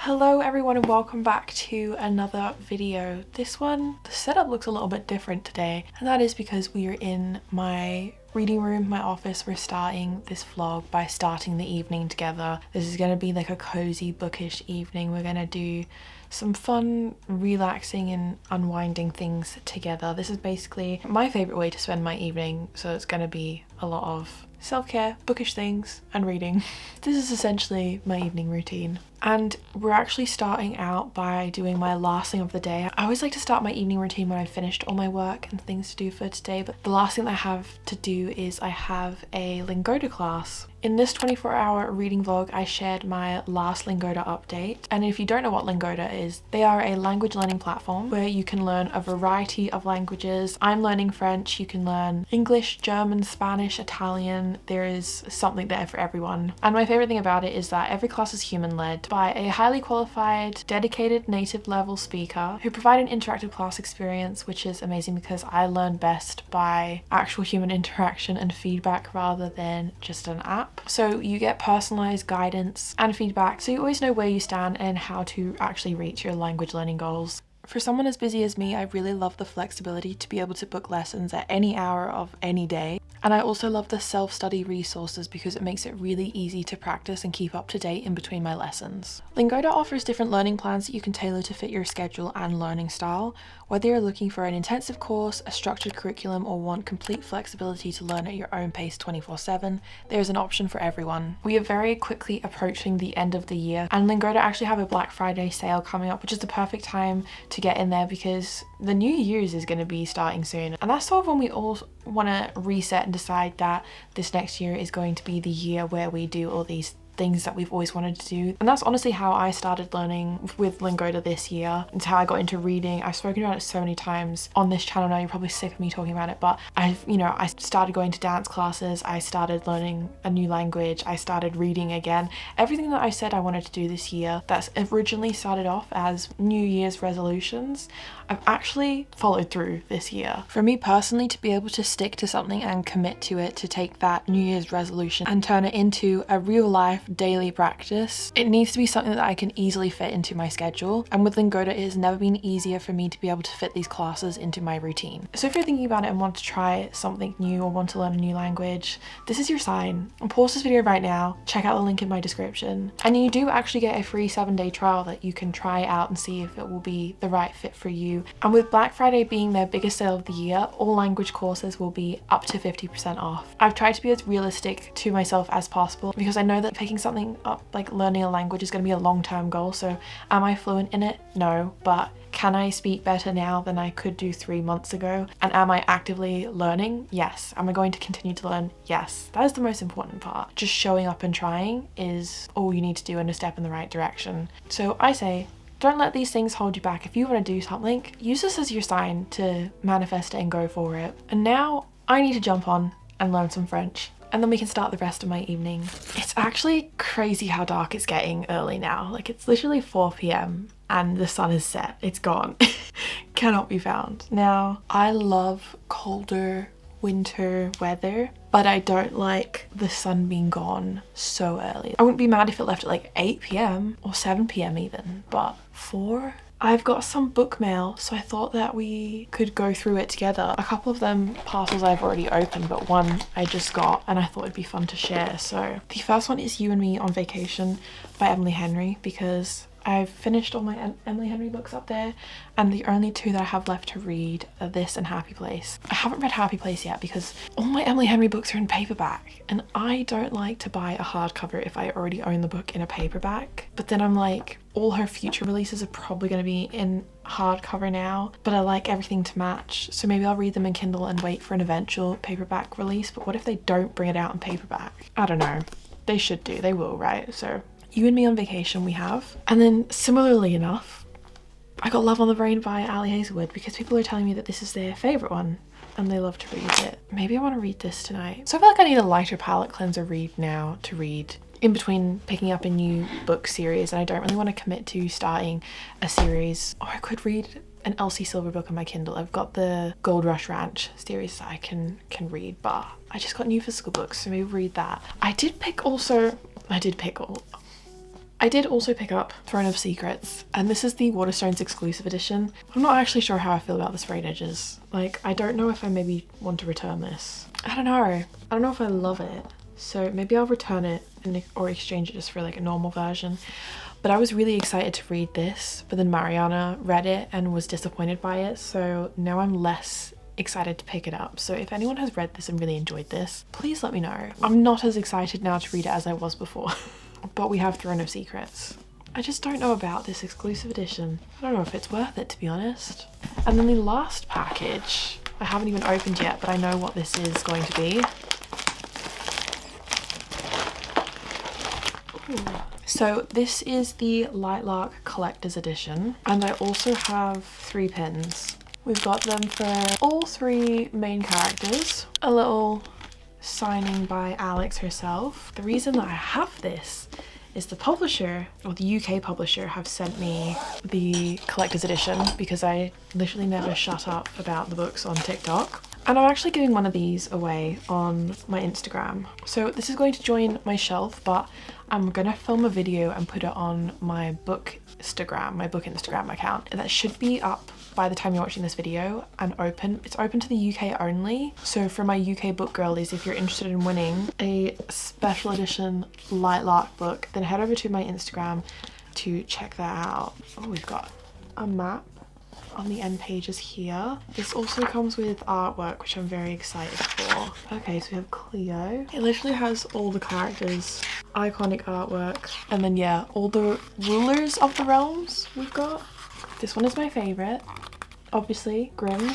Hello everyone and welcome back to another video. This one, the setup looks a little bit different today, and that is because we are in my reading room, my office. We're starting this vlog by starting the evening together. This is going to be like a cozy bookish evening. We're going to do some fun, relaxing and unwinding things together. This is basically my favorite way to spend my evening, so it's going to be a lot of self-care, bookish things and reading. This is essentially my evening routine. And we're actually starting out by doing my last thing of the day. I always like to start my evening routine when I've finished all my work and things to do for today, but the last thing that I have to do is I have a Lingoda class. In this 24-hour reading vlog, I shared my last Lingoda update. And if you don't know what Lingoda is, they are a language learning platform where you can learn a variety of languages. I'm learning French, you can learn English, German, Spanish, Italian. There is something there for everyone. And my favorite thing about it is that every class is human-led by a highly qualified, dedicated native level speaker who provide an interactive class experience, which is amazing because I learn best by actual human interaction and feedback rather than just an app. So you get personalized guidance and feedback, so you always know where you stand and how to actually reach your language learning goals. For someone as busy as me, I really love the flexibility to be able to book lessons at any hour of any day. And I also love the self-study resources because it makes it really easy to practice and keep up to date in between my lessons. Lingoda offers different learning plans that you can tailor to fit your schedule and learning style. Whether you're looking for an intensive course, a structured curriculum, or want complete flexibility to learn at your own pace 24/7, there's an option for everyone. We are very quickly approaching the end of the year, and Lingoda actually have a Black Friday sale coming up, which is the perfect time to get in there because the New Year's is going to be starting soon. And that's sort of when we all want to reset and decide that this next year is going to be the year where we do all these things that we've always wanted to do. And that's honestly how I started learning with Lingoda this year. It's how I got into reading. I've spoken about it so many times on this channel now, you're probably sick of me talking about it, but I started going to dance classes, I started learning a new language, I started reading again. Everything that I said I wanted to do this year that's originally started off as New Year's resolutions, I've actually followed through this year. For me personally, to be able to stick to something and commit to it, to take that New Year's resolution and turn it into a real life daily practice, it needs to be something that I can easily fit into my schedule. And with Lingoda, it has never been easier for me to be able to fit these classes into my routine. So if you're thinking about it and want to try something new or want to learn a new language, this is your sign. I'll pause this video right now, check out the link in my description, and you do actually get a free 7-day trial that you can try out and see if it will be the right fit for you. And with Black Friday being their biggest sale of the year, all language courses will be up to 50% off. I've tried to be as realistic to myself as possible because I know that picking something up like learning a language is going to be a long-term goal. So am I fluent in it? No, but can I speak better now than I could do 3 months ago? And am I actively learning? Yes. Am I going to continue to learn? Yes. That is the most important part. Just showing up and trying is all you need to do and a step in the right direction. So I say, don't let these things hold you back. If you want to do something, use this as your sign to manifest it and go for it. And now I need to jump on and learn some French, and then we can start the rest of my evening. It's actually crazy how dark it's getting early now. Like, it's literally 4 p.m. and the sun is set. It's gone. Cannot be found. Now, I love colder winter weather, but I don't like the sun being gone so early. I wouldn't be mad if it left at like 8 p.m. or 7 p.m. even, but 4? I've got some book mail, so I thought that we could go through it together. A couple of them parcels I've already opened, but one I just got and I thought it'd be fun to share. So the first one is You and Me on Vacation by Emily Henry, because I've finished all my Emily Henry books up there, and the only two that I have left to read are this and Happy Place. I haven't read Happy Place yet because all my Emily Henry books are in paperback, and I don't like to buy a hardcover if I already own the book in a paperback. But then I'm like, all her future releases are probably going to be in hardcover now, but I like everything to match, so maybe I'll read them in Kindle and wait for an eventual paperback release. But what if they don't bring it out in paperback? I don't know. They should do. They will, right? So You and Me on Vacation we have. And then similarly enough, I got Love on the Brain by Ali Hazelwood because people are telling me that this is their favourite one and they love to read it. Maybe I want to read this tonight. So I feel like I need a lighter palette cleanser read now to read in between picking up a new book series, and I don't really want to commit to starting a series. Or I could read an Elsie Silver book on my Kindle. I've got the Gold Rush Ranch series that I can read, but I just got new physical books, so maybe read that. I did pick all I did also pick up Throne of Secrets, and this is the Waterstones exclusive edition. I'm not actually sure how I feel about the sprayed edges. Like, I don't know if I maybe want to return this. I don't know. I don't know if I love it. So maybe I'll return it or exchange it just for like a normal version. But I was really excited to read this, but then Mariana read it and was disappointed by it. So now I'm less excited to pick it up. So if anyone has read this and really enjoyed this, please let me know. I'm not as excited now to read it as I was before. But we have Throne of Secrets. I just don't know about this exclusive edition. I don't know if it's worth it, to be honest. And then the last package, I haven't even opened yet, but I know what this is going to be. Ooh. So this is the Lightlark Collector's Edition, and I also have 3 pins. We've got them for all 3 main characters. A little signing by Alex herself. The reason that I have this is the publisher, or the UK publisher, have sent me the collector's edition because I literally never shut up about the books on TikTok. And I'm actually giving one of these away on my Instagram. So this is going to join my shelf, but I'm gonna film a video and put it on my book Instagram account. And that should be up by the time you're watching this video and open. It's open to the UK only. So for my UK book girlies, if you're interested in winning a special edition Lightlark book, then head over to my Instagram to check that out. Oh, we've got a map on the end pages here. This also comes with artwork, which I'm very excited for. Okay, so we have Cleo. It literally has all the characters, iconic artwork, and then yeah, all the rulers of the realms we've got. This one is my favorite, obviously, Grimm.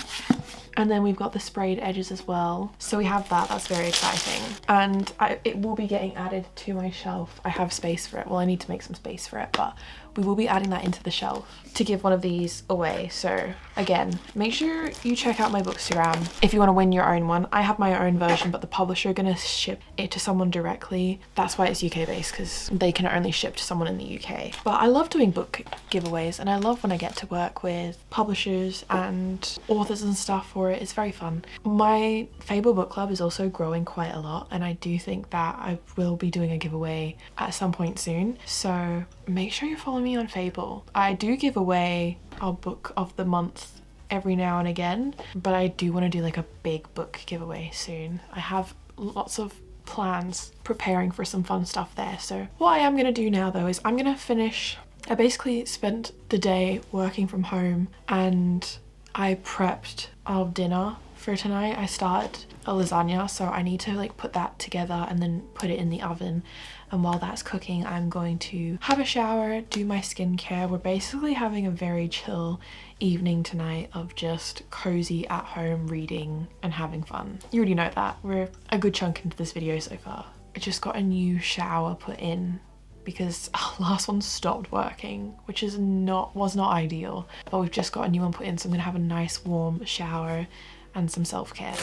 And then we've got the sprayed edges as well. So we have that, that's very exciting. And it will be getting added to my shelf. I have space for it. Well, I need to make some space for it, but we will be adding that into the shelf to give one of these away. So again, make sure you check out my Bookstagram if you want to win your own one. I have my own version, but the publisher are gonna ship it to someone directly. That's why it's UK based, because they can only ship to someone in the UK. But I love doing book giveaways, and I love when I get to work with publishers and authors and stuff for it. It's very fun. My Fable book club is also growing quite a lot, and I do think that I will be doing a giveaway at some point soon. So make sure you follow me on Fable. I do give away our book of the month every now and again, but I do want to do like a big book giveaway soon. I have lots of plans preparing for some fun stuff there. So what I am going to do now though is I'm going to finish. I basically spent the day working from home and I prepped our dinner for tonight. I started a lasagna, so I need to like put that together and then put it in the oven. And while that's cooking, I'm going to have a shower, do my skincare. We're basically having a very chill evening tonight of just cozy at home reading and having fun. You already know that. We're a good chunk into this video so far. I just got a new shower put in because our last one stopped working, which was not ideal, but we've just got a new one put in, so I'm gonna have a nice warm shower and some self-care.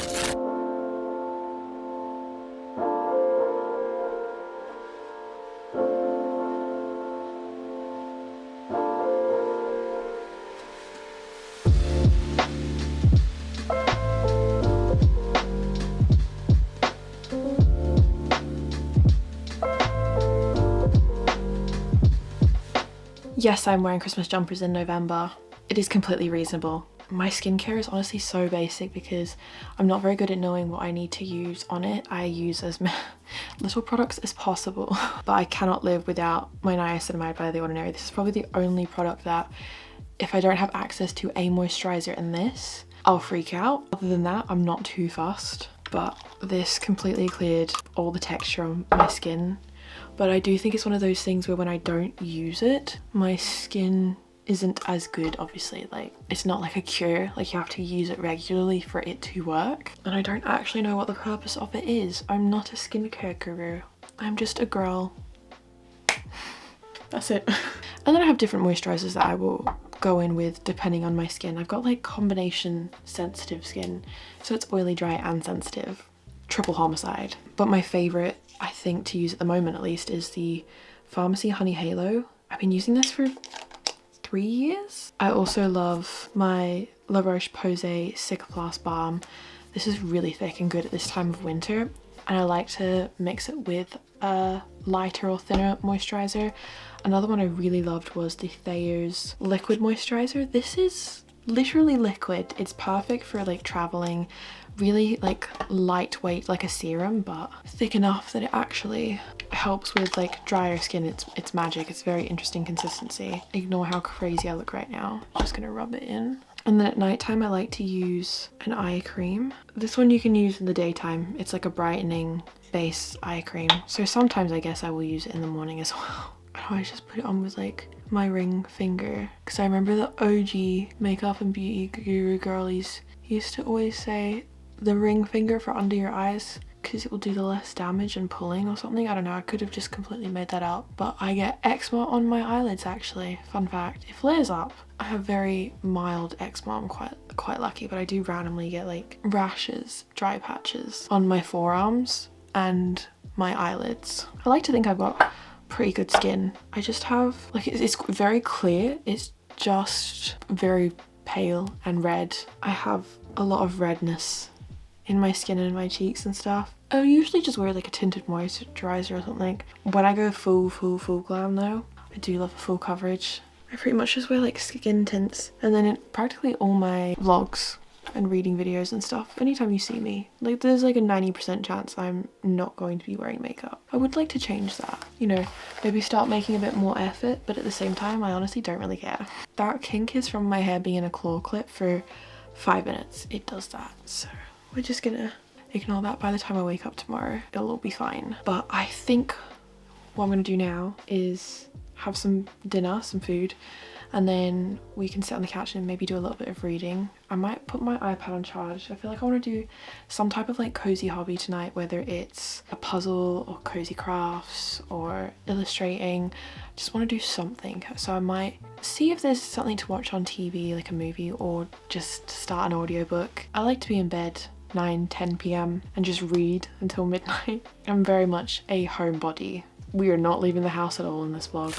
Yes, I'm wearing Christmas jumpers in November. It is completely reasonable. My skincare is honestly so basic because I'm not very good at knowing what I need to use on it. I use as little products as possible, but I cannot live without my niacinamide by The Ordinary. This is probably the only product that if I don't have access to a moisturizer in this, I'll freak out. Other than that, I'm not too fussed, but this completely cleared all the texture on my skin. But I do think it's one of those things where when I don't use it, my skin isn't as good, obviously. Like, it's not like a cure, like you have to use it regularly for it to work. And I don't actually know what the purpose of it is. I'm not a skincare guru. I'm just a girl. That's it. And then I have different moisturizers that I will go in with depending on my skin. I've got like combination sensitive skin, so it's oily, dry and sensitive. Triple homicide. But my favorite, I think, to use at the moment at least, is the Pharmacy Honey Halo. I've been using this for 3 years. I also love my La Roche-Posay Cicaplast Balm. This is really thick and good at this time of winter. and I like to mix it with a lighter or thinner moisturizer. Another one I really loved was the Thayer's liquid moisturizer. This is literally liquid. It's perfect for like traveling, really like lightweight, like a serum, but thick enough that it actually helps with like drier skin. It's magic. It's very interesting consistency. Ignore how crazy I look right now. Just gonna rub it in. And then at nighttime I like to use an eye cream. This one you can use in the daytime. It's like a brightening base eye cream. So sometimes I guess I will use it in the morning as well. I just put it on with like my ring finger, because I remember the OG makeup and beauty guru girlies used to always say the ring finger for under your eyes because it will do the less damage and pulling or something. I don't know, I could have just completely made that up, but I get eczema on my eyelids actually. Fun fact, it flares up. I have very mild eczema. I'm quite lucky, but I do randomly get like rashes, dry patches on my forearms and my eyelids. I like to think I've got pretty good skin. I just have like, it's very clear, it's just very pale and red. I have a lot of redness in my skin and in my cheeks and stuff. I usually just wear like a tinted moisturizer or something. When I go full glam though, I do love a full coverage. I pretty much just wear like skin tints, and then in practically all my vlogs and reading videos and stuff, anytime you see me, like there's like a 90% chance I'm not going to be wearing makeup. I would like to change that, you know, maybe start making a bit more effort, but at the same time I honestly don't really care. That kink is from my hair being in a claw clip for 5 minutes. It does that, so we're just gonna ignore that. By the time I wake up tomorrow it'll all be fine. But I think what I'm gonna do now is have some dinner, some food, and then we can sit on the couch and maybe do a little bit of reading. I might put my iPad on charge. I feel like I want to do some type of like cozy hobby tonight, whether it's a puzzle or cozy crafts or illustrating. Just want to do something. So I might see if there's something to watch on TV, like a movie, or just start an audiobook. I like to be in bed 9-10 p.m. and just read until midnight. I'm very much a homebody. We are not leaving the house at all in this vlog.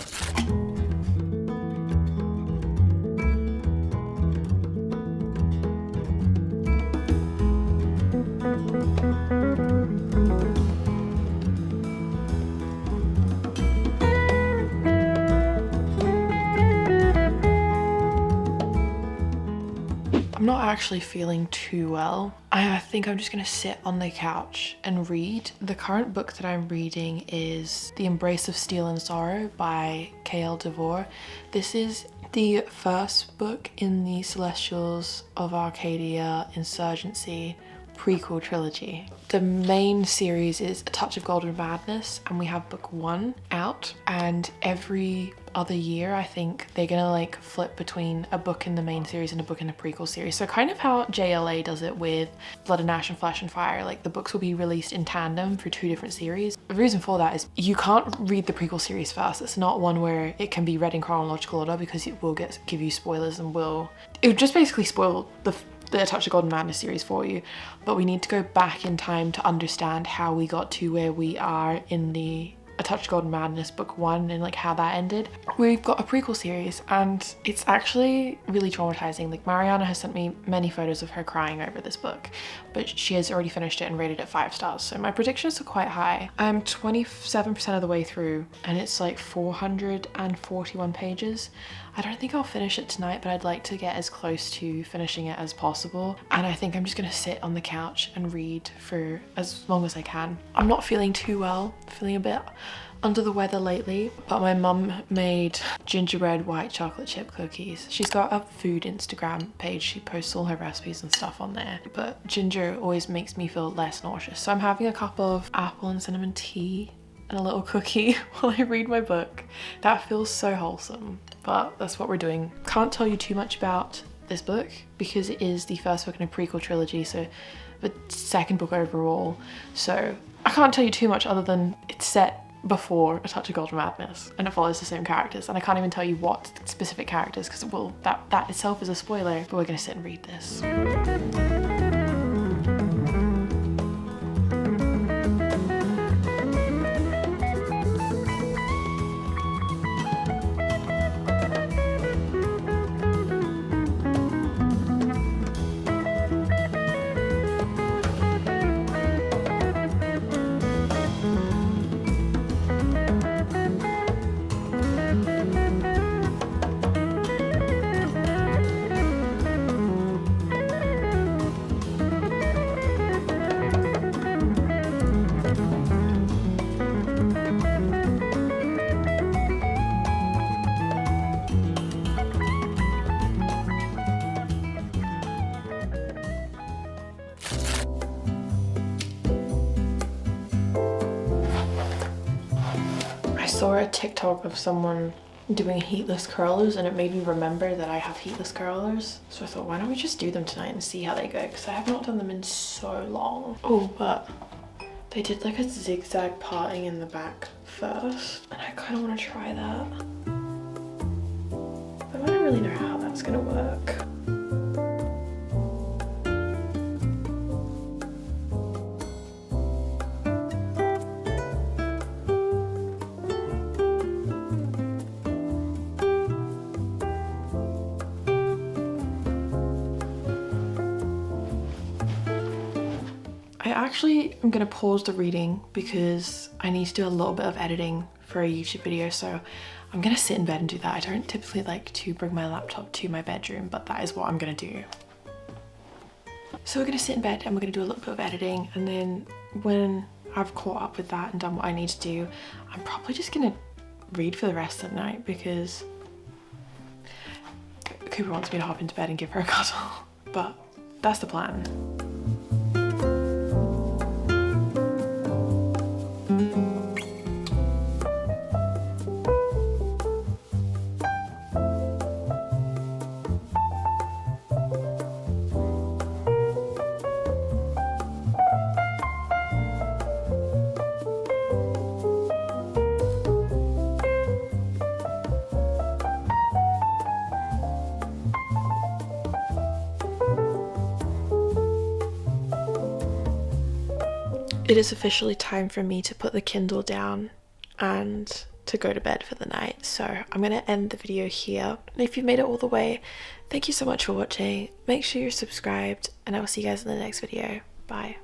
I'm not actually feeling too well. I think I'm just gonna sit on the couch and read. The current book that I'm reading is The Embrace of Steel and Sorrow by K.L. Devore. This is the first book in the Celestials of Arcadia Insurgency prequel trilogy. The main series is A Touch of Golden Madness, and we have book 1 out, and every other year I think they're gonna like flip between a book in the main series and a book in the prequel series. So kind of how JLA does it with Blood and Ash and Flesh and Fire, like the books will be released in tandem for 2 different series. The reason for that is you can't read the prequel series first. It's not one where it can be read in chronological order, because it will give you spoilers and it would just basically spoil the Touch of Golden Madness series for you. But we need to go back in time to understand how we got to where we are in the A Touch of Golden Madness book 1 and like how that ended. We've got a prequel series and it's actually really traumatizing. Like Mariana has sent me many photos of her crying over this book, but she has already finished it and rated it 5 stars. So my predictions are quite high. I'm 27% of the way through and it's like 441 pages. I don't think I'll finish it tonight, but I'd like to get as close to finishing it as possible. And I think I'm just gonna sit on the couch and read for as long as I can. I'm not feeling too well, feeling a bit under the weather lately, but my mum made gingerbread white chocolate chip cookies. She's got a food Instagram page. She posts all her recipes and stuff on there, but ginger always makes me feel less nauseous. So I'm having a cup of apple and cinnamon tea and a little cookie while I read my book. That feels so wholesome, but that's what we're doing. Can't tell you too much about this book because it is the first book in a prequel trilogy, so the second book overall. So I can't tell you too much other than it's set before A Touch of Golden Madness and it follows the same characters, and I can't even tell you what specific characters because that itself is a spoiler, but we're gonna sit and read this. saw a TikTok of someone doing heatless curlers and it made me remember that I have heatless curlers. So I thought, why don't we just do them tonight and see how they go? Because I have not done them in so long. Oh, but they did like a zigzag parting in the back first. And I kind of want to try that. But I don't really know how that's going to work. I'm gonna pause the reading because I need to do a little bit of editing for a YouTube video, so I'm gonna sit in bed and do that. I don't typically like to bring my laptop to my bedroom, but that is what I'm gonna do. So we're gonna sit in bed and we're gonna do a little bit of editing, and then when I've caught up with that and done what I need to do, I'm probably just gonna read for the rest of the night because Cooper wants me to hop into bed and give her a cuddle, but that's the plan. It is officially time for me to put the Kindle down and to go to bed for the night. So I'm going to end the video here. And if you've made it all the way, thank you so much for watching. Make sure you're subscribed and I will see you guys in the next video. Bye.